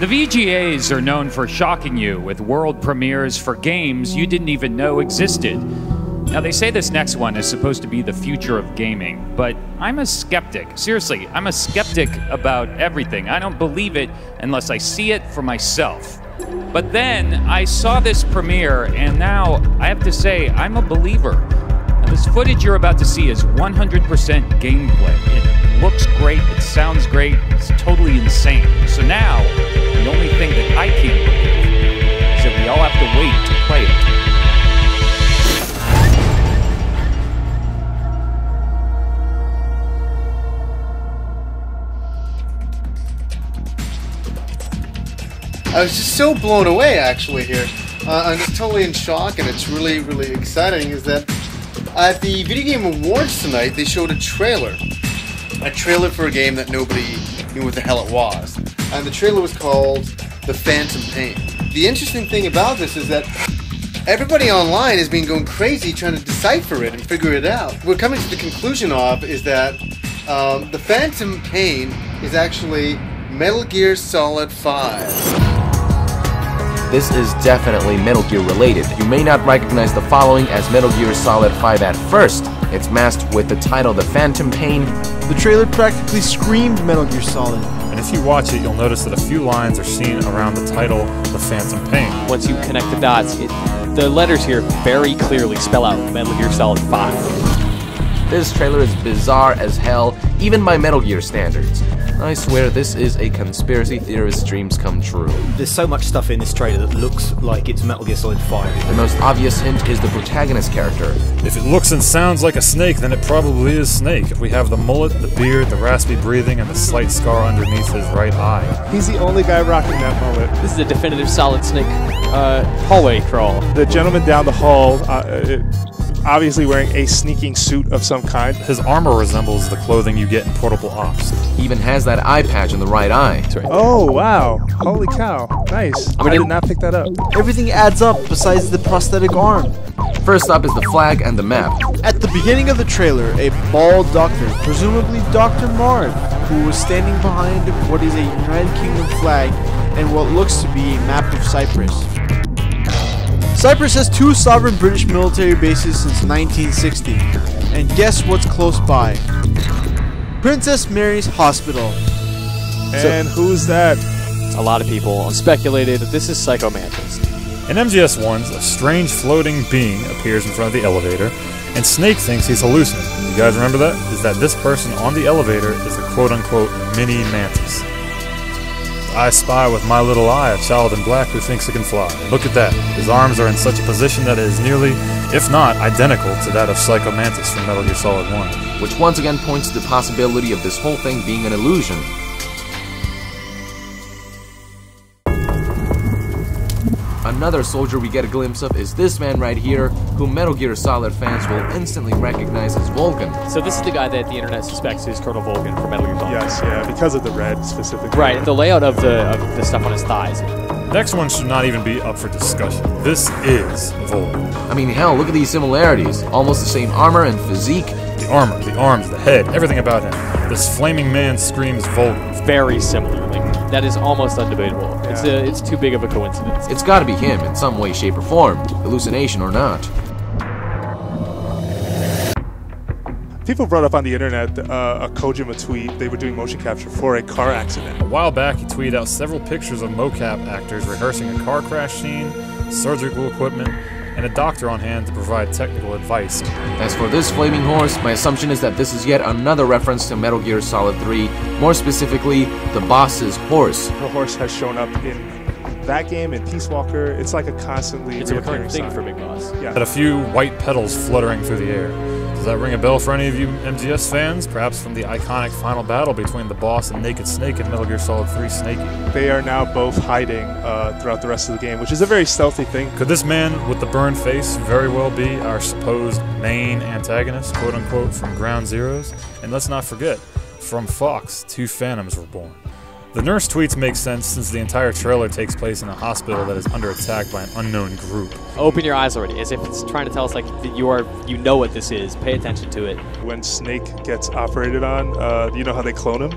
The VGAs are known for shocking you with world premieres for games you didn't even know existed. Now, they say this next one is supposed to be the future of gaming, but I'm a skeptic. Seriously, I'm a skeptic about everything. I don't believe it unless I see it for myself. But then I saw this premiere, and now I have to say I'm a believer. Now, this footage you're about to see is 100% gameplay. It looks great, it sounds great, it's totally insane. So now, the only thing that I can't believe is that we all have to wait to play it. I was just so blown away, actually, here. I'm just totally in shock, and it's really, really exciting, is that at the Video Game Awards tonight, they showed a trailer. A trailer for a game that nobody knew what the hell it was. And the trailer was called The Phantom Pain. The interesting thing about this is that everybody online has been going crazy trying to decipher it and figure it out. What we're coming to the conclusion of is that The Phantom Pain is actually Metal Gear Solid 5. This is definitely Metal Gear related. You may not recognize the following as Metal Gear Solid 5 at first. It's masked with the title The Phantom Pain. The trailer practically screamed Metal Gear Solid. And if you watch it, you'll notice that a few lines are seen around the title The Phantom Pain. Once you connect the dots, the letters here very clearly spell out Metal Gear Solid 5. This trailer is bizarre as hell, even by Metal Gear standards. I swear this is a conspiracy theorist's dreams come true. There's so much stuff in this trailer that looks like it's Metal Gear Solid 5. The most obvious hint is the protagonist character. If it looks and sounds like a snake, then it probably is Snake. If we have the mullet, the beard, the raspy breathing, and the slight scar underneath his right eye. He's the only guy rocking that mullet. This is a definitive Solid Snake hallway crawl. The gentleman down the hall, obviously wearing a sneaking suit of some kind. His armor resembles the clothing you get in Portable Ops. He even has that eye patch in the right eye. That's right. Oh, wow. Holy cow. Nice. I did not pick that up. Everything adds up besides the prosthetic arm. First up is the flag and the map. At the beginning of the trailer, a bald doctor, presumably Dr. Marv, who was standing behind what is a United Kingdom flag and what looks to be a map of Cyprus. Cyprus has 2 sovereign British military bases since 1960. And guess what's close by? Princess Mary's Hospital. And who's that? A lot of people speculated that this is Psycho Mantis. In MGS1, a strange floating being appears in front of the elevator, and Snake thinks he's hallucinating. You guys remember that? Is that this person on the elevator is the quote-unquote mini Mantis. I spy with my little eye a child in black who thinks he can fly. Look at that. His arms are in such a position that it is nearly, if not identical, to that of Psycho Mantis from Metal Gear Solid 1. Which once again points to the possibility of this whole thing being an illusion. Another soldier we get a glimpse of is this man right here, who Metal Gear Solid fans will instantly recognize as Vulcan. So this is the guy that the internet suspects is Colonel Vulcan from Metal Gear Solid. Yes, yeah, because of the red specifically. Right, and the layout of the stuff on his thighs. Next one should not even be up for discussion. This is Vulcan. I mean, hell, look at these similarities. Almost the same armor and physique. The armor, the arms, the head, everything about him. This flaming man screams Vulcan. Very similar. Like, that is almost undebatable. Yeah. It's too big of a coincidence. It's gotta be him in some way, shape, or form. Hallucination or not. People brought up on the internet a Kojima tweet. They were doing motion capture for a car accident. A while back, he tweeted out several pictures of mocap actors rehearsing a car crash scene, surgical equipment, and a doctor on hand to provide technical advice. As for this flaming horse, my assumption is that this is yet another reference to Metal Gear Solid 3, more specifically, the boss's horse. The horse has shown up in that game, in Peace Walker. It's like a constantly It's a recurring thing for Big Boss. Yeah. Had a few white petals fluttering through the air. Does that ring a bell for any of you MGS fans? Perhaps from the iconic final battle between the boss and Naked Snake in Metal Gear Solid 3 Snakey. They are now both hiding throughout the rest of the game, which is a very stealthy thing. Could this man with the burned face very well be our supposed main antagonist, quote-unquote, from Ground Zeroes? And let's not forget, from Fox, 2 Phantoms were born. The nurse tweets make sense since the entire trailer takes place in a hospital that is under attack by an unknown group. Open your eyes already, as if it's trying to tell us like that you know what this is. Pay attention to it. When Snake gets operated on, you know how they clone him?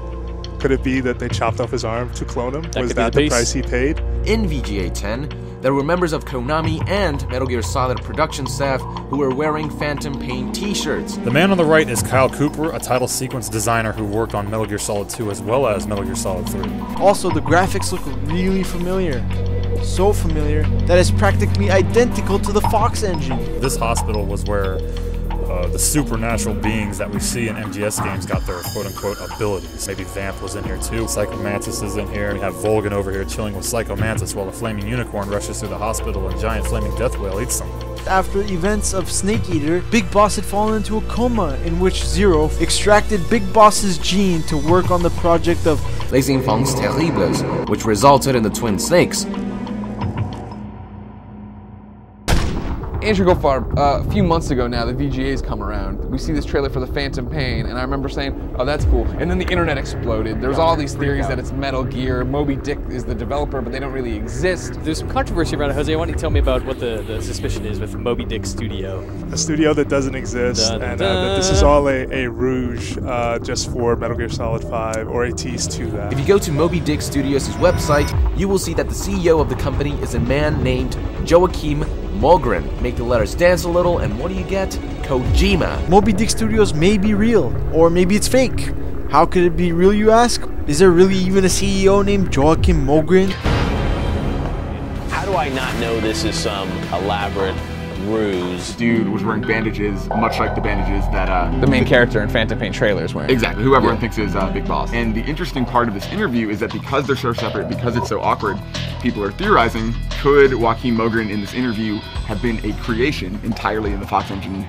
Could it be that they chopped off his arm to clone him? That Was could be that the the piece. price he paid? In VGA 10, there were members of Konami and Metal Gear Solid production staff who were wearing Phantom Pain t-shirts. The man on the right is Kyle Cooper, a title sequence designer who worked on Metal Gear Solid 2 as well as Metal Gear Solid 3. Also, the graphics look really familiar. So familiar that it's practically identical to the Fox engine. This hospital was where the supernatural beings that we see in MGS games got their quote-unquote abilities. Maybe Vamp was in here too. Psycho Mantis is in here. We have Volgan over here chilling with Psycho Mantis while a flaming unicorn rushes through the hospital and a giant flaming death whale eats someone. After events of Snake Eater, Big Boss had fallen into a coma in which Zero extracted Big Boss's gene to work on the project of Les Enfants Terribles, which resulted in the Twin Snakes. Andrew Goldfarb, a few months ago now, the VGA's come around. We see this trailer for the Phantom Pain, and I remember saying, oh, that's cool. And then the internet exploded. There's all these theories that it's Metal Gear. Moby Dick is the developer, but they don't really exist. There's some controversy around it, Jose. Why don't you tell me about what the suspicion is with Moby Dick Studio? A studio that doesn't exist, and that this is all a ruse just for Metal Gear Solid 5, or a tease to that. If you go to Moby Dick Studios' website, you will see that the CEO of the company is a man named Joachim Mogren. Make the letters dance a little, and what do you get? Kojima. Moby Dick Studios may be real, or maybe it's fake. How could it be real, you ask? Is there really even a CEO named Joachim Mogren? How do I not know this is some elaborate ruse? Dude was wearing bandages, much like the bandages that The main character in Phantom Pain trailer is wearing. exactly, who everyone thinks is Big Boss. And the interesting part of this interview is that because they're so separate, because it's so awkward, people are theorizing, could Joachim Mogren in this interview have been a creation entirely in the Fox engine